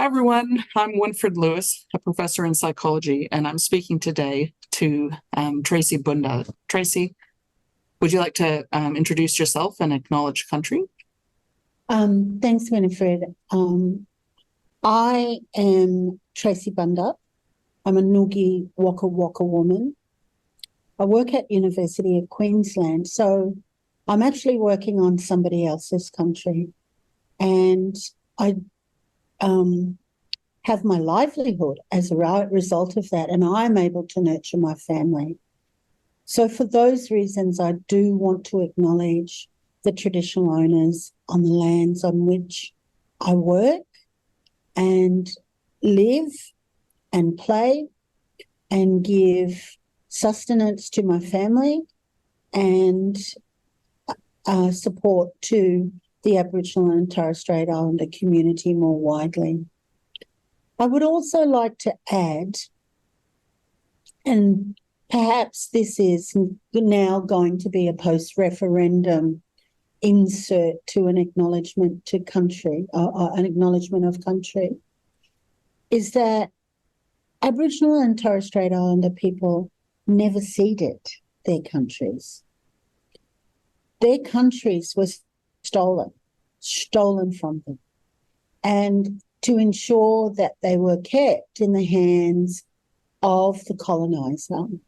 Hi, everyone. I'm Winnifred Lewis, a professor in psychology, and I'm speaking today to Tracey Bunda. Tracey, would you like to introduce yourself and acknowledge country? Thanks, Winnifred. I am Tracey Bunda. I'm a Ngugi Waka Waka woman. I work at University of Queensland, so I'm actually working on somebody else's country, and I have my livelihood as a result of that, and I'm able to nurture my family. So for those reasons, I do want to acknowledge the traditional owners on the lands on which I work and live and play and give sustenance to my family and support to the Aboriginal and Torres Strait Islander community more widely. I would also like to add, and perhaps this is now going to be a post-referendum insert to an acknowledgement to country, an acknowledgement of country, is that Aboriginal and Torres Strait Islander people never ceded their countries. Their countries were stolen from them. And to ensure that they were kept in the hands of the coloniser,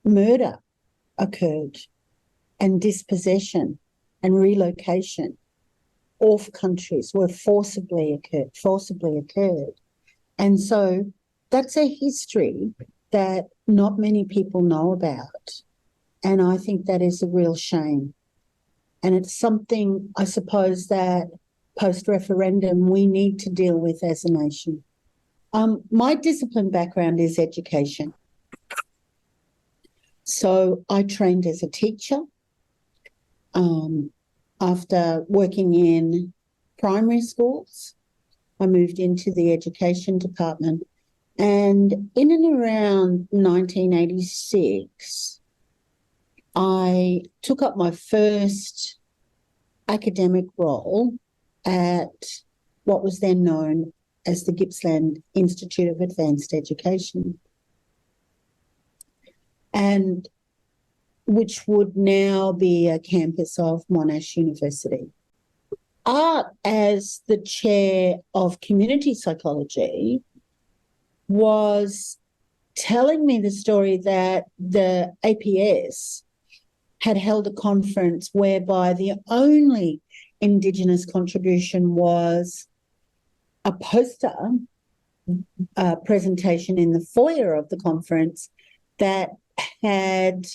murder occurred and dispossession and relocation off countries were forcibly occurred. And so that's a history that not many people know about. And I think that is a real shame. And it's something, I suppose, that post-referendum we need to deal with as a nation. My discipline background is education. So I trained as a teacher. After working in primary schools, I moved into the education department. And in and around 1986, I took up my first academic role at what was then known as the Gippsland Institute of Advanced Education, and which would now be a campus of Monash University. Art, as the chair of community psychology, was telling me the story that the APS had held a conference whereby the only Indigenous contribution was a poster presentation in the foyer of the conference that had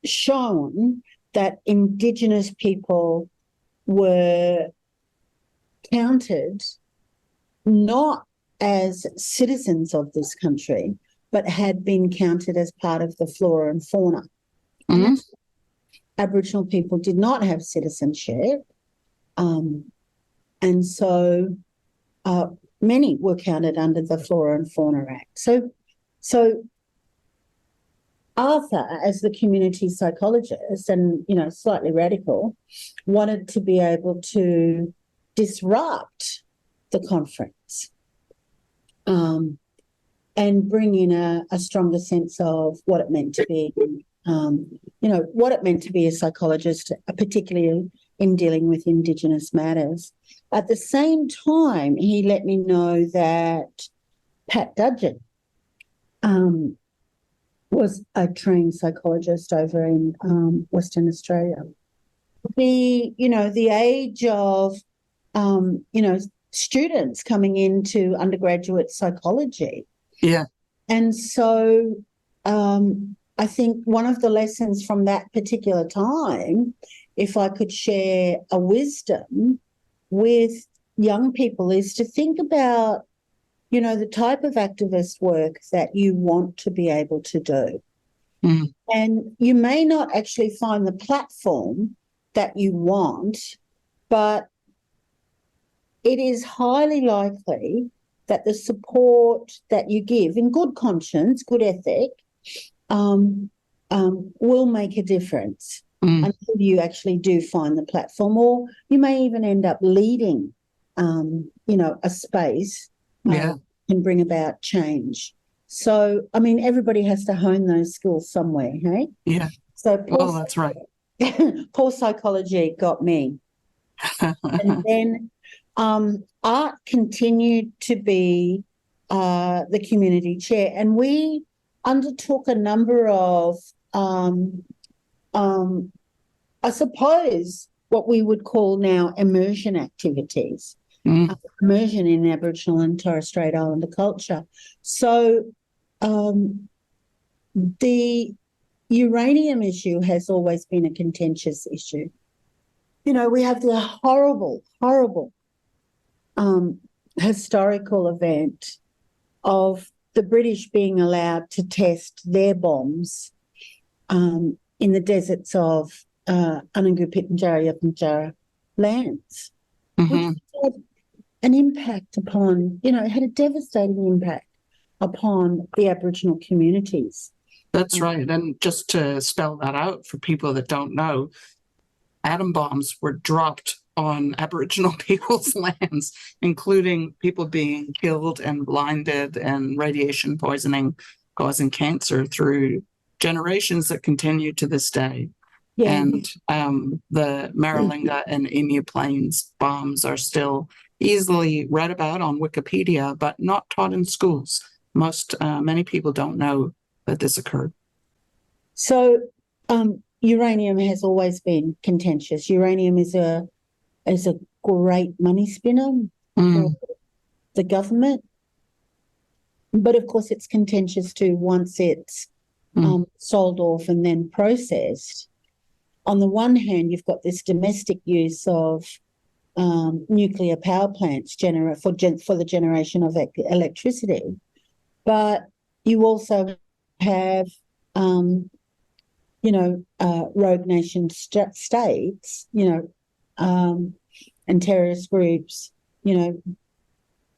shown that Indigenous people were counted not as citizens of this country, but had been counted as part of the flora and fauna. Mm-hmm. Aboriginal people did not have citizenship, and so many were counted under the Flora and Fauna Act. So Arthur, as the community psychologist and, slightly radical, wanted to be able to disrupt the conference and bring in a stronger sense of what it meant to be, what it meant to be a psychologist, particularly in dealing with Indigenous matters. At the same time, he let me know that Pat Dudgeon was a trained psychologist over in Western Australia. The age of, students coming into undergraduate psychology. Yeah. And so I think one of the lessons from that particular time, if I could share a wisdom with young people, is to think about, the type of activist work that you want to be able to do. Mm. And you may not actually find the platform that you want, but it is highly likely that the support that you give in good conscience, good ethic, will make a difference Mm. until you actually do find the platform, or you may even end up leading, a space Yeah. can bring about change. So, I mean, everybody has to hone those skills somewhere, hey? Yeah. So Well, that's right. poor psychology got me. And then art continued to be the community chair, and we undertook a number of, I suppose, what we would call now immersion activities, Mm. immersion in Aboriginal and Torres Strait Islander culture. So the uranium issue has always been a contentious issue. We have the horrible, horrible historical event of the British being allowed to test their bombs in the deserts of Anangu Pitjantjatjara Yapinjara lands, Mm-hmm. which had an impact upon, it had a devastating impact upon the Aboriginal communities. That's right. And just to spell that out for people that don't know, atom bombs were dropped on Aboriginal people's lands, including people being killed and blinded and radiation poisoning causing cancer through generations that continue to this day. Yeah. And the Maralinga and Emu Plains bombs are still easily read about on Wikipedia, but not taught in schools. Many people don't know that this occurred. So uranium has always been contentious. Uranium is a great money spinner for the government, but of course it's contentious too once it's sold off and then processed. On the one hand, you've got this domestic use of nuclear power plants for the generation of electricity, but you also have rogue nation states, and terrorist groups,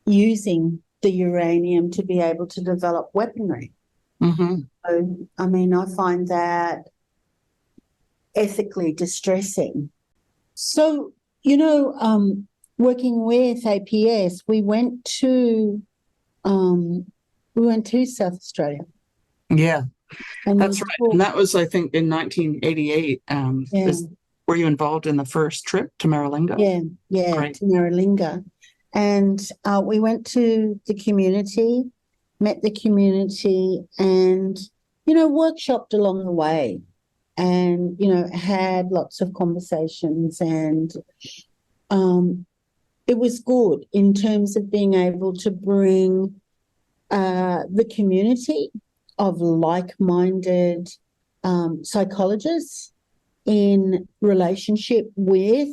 using the uranium to be able to develop weaponry. Mm-hmm. So, I mean, I find that ethically distressing. So, working with APS, we went to South Australia. Yeah. And that's right. And that was, I think, in 1988. Were you involved in the first trip to Maralinga? Yeah, Great. to Maralinga. And we went to the community, met the community, and, workshopped along the way and, had lots of conversations. And it was good in terms of being able to bring the community of like-minded psychologists in relationship with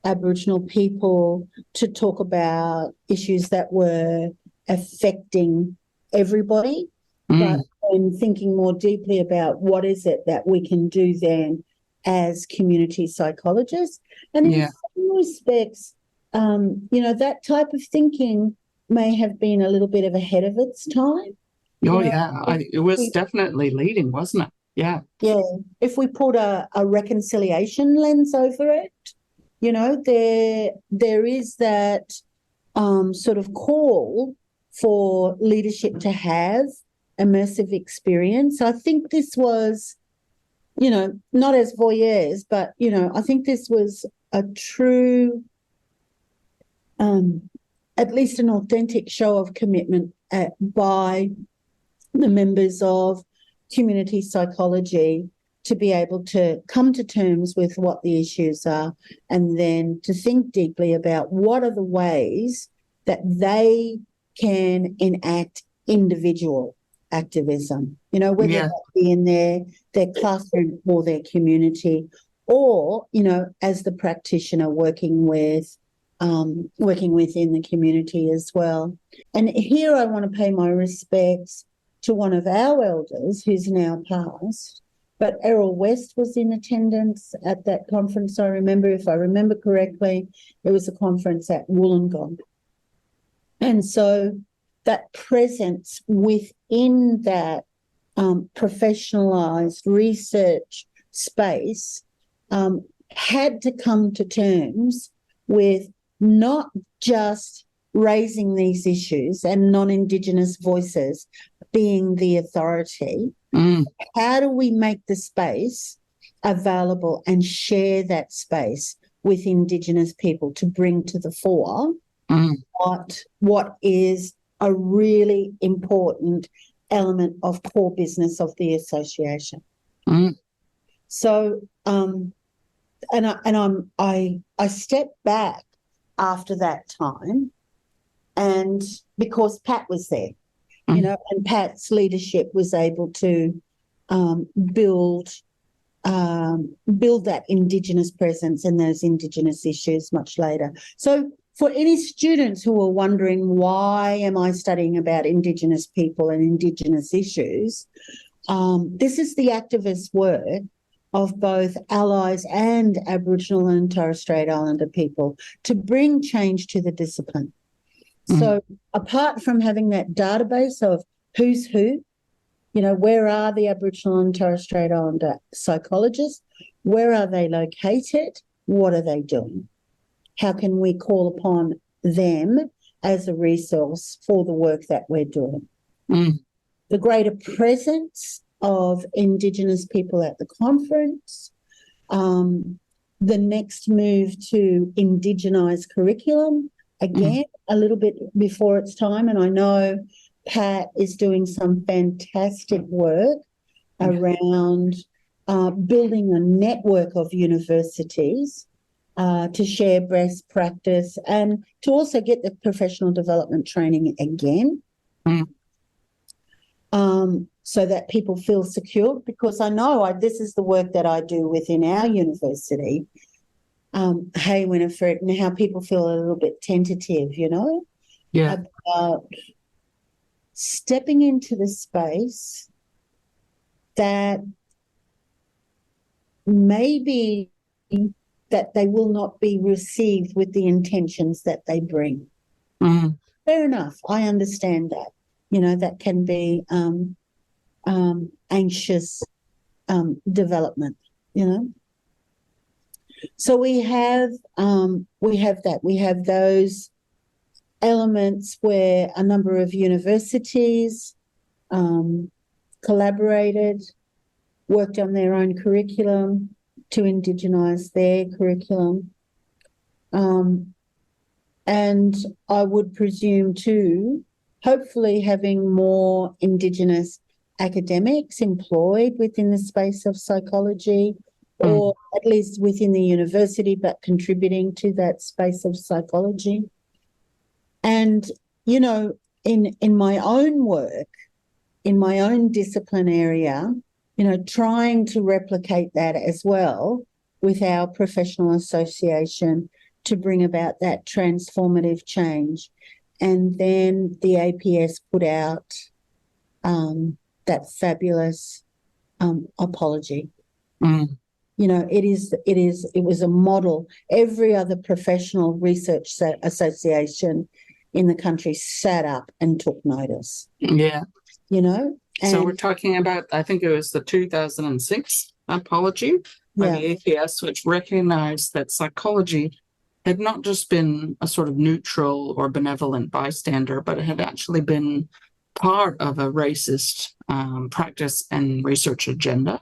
Aboriginal people to talk about issues that were affecting everybody, but then thinking more deeply about what is it that we can do then as community psychologists. And in some respects, that type of thinking may have been a little bit of ahead of its time. It was definitely leading, wasn't it? Yeah. Yeah. If we put a reconciliation lens over it, there is that sort of call for leadership to have immersive experience. I think this was, not as voyeurs, but, I think this was a true, at least an authentic show of commitment by the members of community psychology to be able to come to terms with what the issues are and then to think deeply about what are the ways that they can enact individual activism, whether that be in their classroom or their community or, as the practitioner working within the community as well. And here I want to pay my respects to one of our elders who's now passed, but Errol West was in attendance at that conference. If I remember correctly, it was a conference at Wollongong. And so that presence within that professionalised research space had to come to terms with not just raising these issues and non-Indigenous voices being the authority. How do we make the space available and share that space with Indigenous people to bring to the fore what is a really important element of core business of the association? So, I stepped back after that time, and because Pat was there, you know, and Pat's leadership was able to build that Indigenous presence and those Indigenous issues much later. So for any students who are wondering, why am I studying about Indigenous people and Indigenous issues, this is the activist work of both allies and Aboriginal and Torres Strait Islander people to bring change to the discipline. So apart from having that database of who's who, you know, where are the Aboriginal and Torres Strait Islander psychologists? Where are they located? What are they doing? How can we call upon them as a resource for the work that we're doing? The greater presence of Indigenous people at the conference, the next move to Indigenise curriculum, again, a little bit before its time, and I know Pat is doing some fantastic work around building a network of universities to share best practice and to also get the professional development training again, so that people feel secure, because I know this is the work that I do within our university. Hey, Winnifred, and how people feel a little bit tentative, you know, about stepping into the space that maybe that they will not be received with the intentions that they bring. Fair enough. I understand that. You know, that can be anxious development, you know. So we have that. We have those elements where a number of universities collaborated, worked on their own curriculum to Indigenise their curriculum. And I would presume too, hopefully having more Indigenous academics employed within the space of psychology, or at least within the university, but contributing to that space of psychology. And, you know, in my own work, in my own discipline area, you know, trying to replicate that as well with our professional association to bring about that transformative change. And then the APS put out that fabulous apology. You know, it was a model. Every other professional research association in the country sat up and took notice. Yeah. You know? So we're talking about, I think it was the 2006 apology by the APS, which recognized that psychology had not just been a sort of neutral or benevolent bystander, but it had actually been part of a racist practice and research agenda,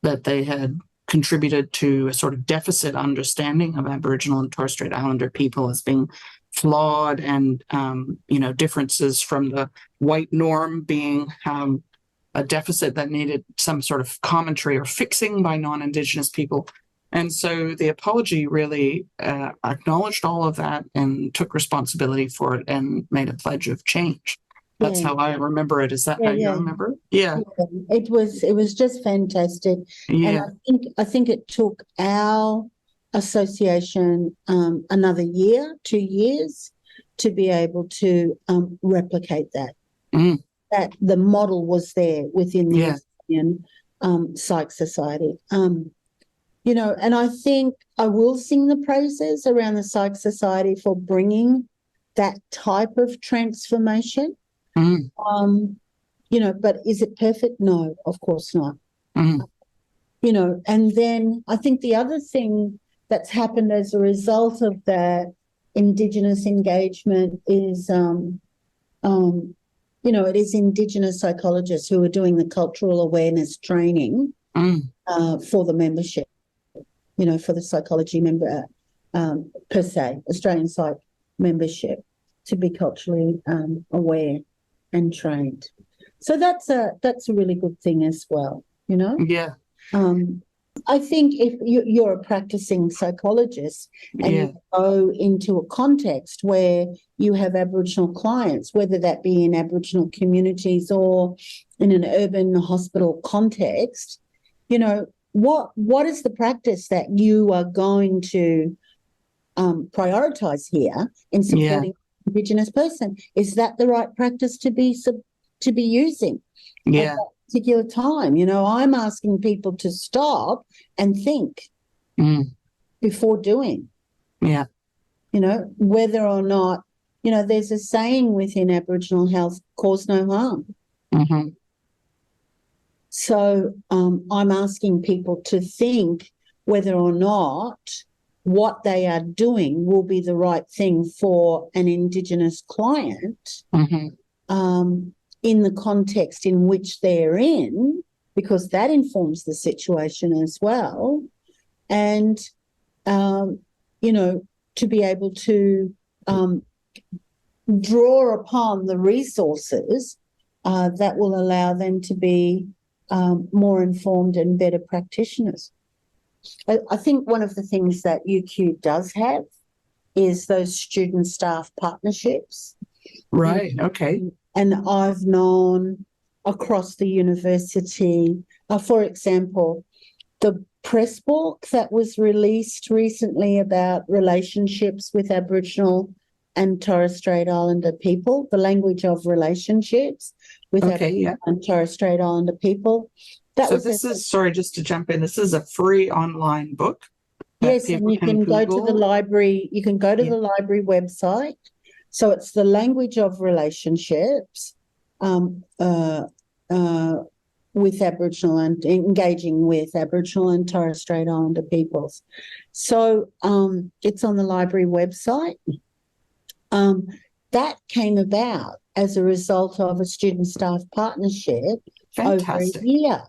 that they had contributed to a sort of deficit understanding of Aboriginal and Torres Strait Islander people as being flawed, and you know, differences from the white norm being a deficit that needed some sort of commentary or fixing by non-Indigenous people. And so the apology really acknowledged all of that and took responsibility for it and made a pledge of change. That's how I remember it. Is that how you remember it? Yeah. It was just fantastic. Yeah. And I think it took our association another year, 2 years, to be able to replicate that. That the model was there within the Australian Psych Society. You know, and I think I will sing the praises around the Psych Society for bringing that type of transformation. but is it perfect? No, of course not. Mm. And then I think the other thing that's happened as a result of that Indigenous engagement is, it is Indigenous psychologists who are doing the cultural awareness training for the membership, for the psychology member per se, Australian Psych membership, to be culturally aware and trained. So that's a really good thing as well, Yeah. I think if you're a practicing psychologist and you go into a context where you have Aboriginal clients, whether that be in Aboriginal communities or in an urban hospital context, what is the practice that you are going to prioritise here in supporting an Indigenous person? Is that the right practice to be using? Yeah. Particular time, I'm asking people to stop and think before doing. Yeah. Whether or not, there's a saying within Aboriginal health, cause no harm. Mm-hmm. So I'm asking people to think whether or not what they are doing will be the right thing for an Indigenous client. In the context in which they're in, because that informs the situation as well. And, to be able to draw upon the resources that will allow them to be more informed and better practitioners. I think one of the things that UQ does have is those student-staff partnerships. Right, okay. And I've known across the university, for example, the press book that was released recently about relationships with Aboriginal and Torres Strait Islander people, the language of relationships with Aboriginal and Torres Strait Islander people. Sorry, just to jump in, this is a free online book. Yes, and you can go to the library. You can go to the library website. So it's the language of relationships with Aboriginal and engaging with Aboriginal and Torres Strait Islander peoples. So it's on the library website. That came about as a result of a student-staff partnership over a year.